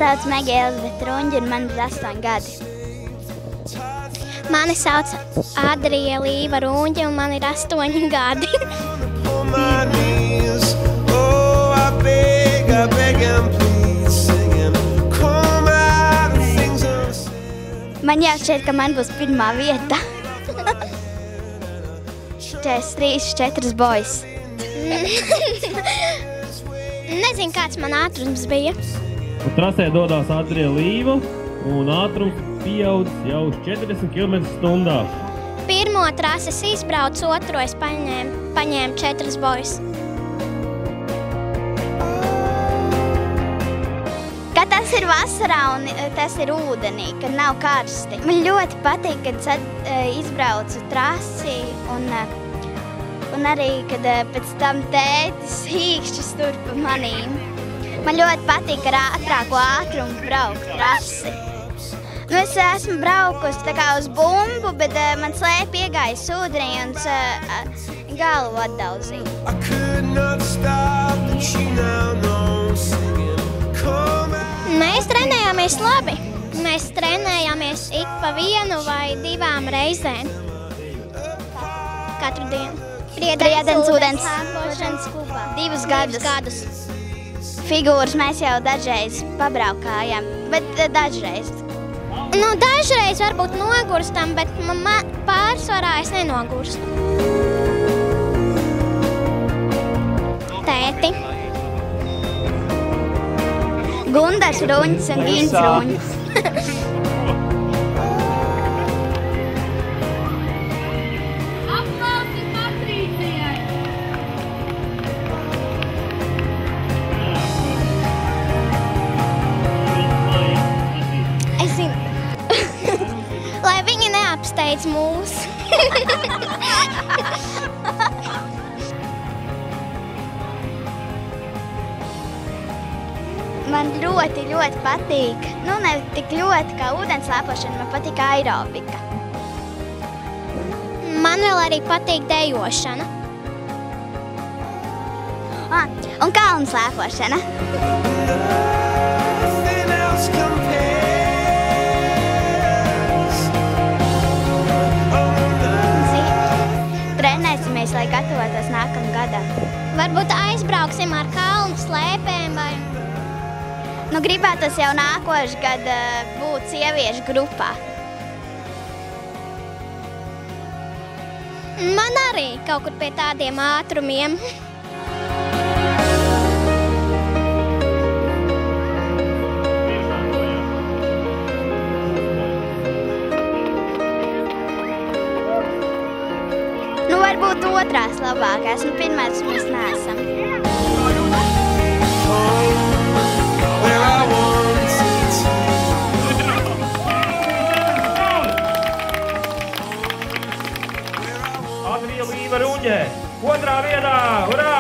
sauc Megija Elizabete Runģa un man ir 8 gadi. Mani sauc Adrija Līva Runģa un man ir 8 gadi. Man jāšķiet, ka man būs pirmā vieta. 43-4 boys. Nezinu, kāds man ātrums bija. Trasē dodās Adrija Līva un ātrums pieaudzis jau uz 40 km/h. Pirmo trases izbraucu, otro es paņēmu 4 boys. Kad tas ir vasarā un tas ir ūdenī, kad nav karsti. Man ļoti patīk, kad izbraucu trasi un arī, kad pēc tam tētis hīkšķis tur pa manīm. Man ļoti patīk ar ātrāko ātrumu braukt trasi. Es esmu braukusi tā kā uz bumbu, bet man slēpi iegājis ūdenī un galvu atdauzīja. Mēs trenējāmies labi. Mēs trenējāmies ik pa 1 vai 2 reizēm. Katru dienu. Priedens ūdens slēpošanas klubā. 2 gadus. Figūras mēs jau dažreiz pabraukājām, bet dažreiz. Dažreiz varbūt nogurstam, bet pārsvarā es nenogurstu. Tēti. Gundars Ruņķis un Gins Ruņķis. Aplausi Patricijai! Es zinu. Lai viņi neapsteidz mūs. Man ļoti patīk, ne tik ļoti kā ūdenslēpošana, man patīk aerobika. Man vēl arī patīk dejošana. Un kalnu slēpošana. Trenēsimies, lai gatavotos nākamajam gadam. Varbūt aizbrauksim ar kalnu slēpēm vai... Gribētos jau nākošu gadu būt sieviešu grupā. Man arī kaut kur pie tādiem ātrumiem. Varbūt otrās labākās, pirmās mēs neesam. Adrija Līva Runģe, 2. vietā, urā!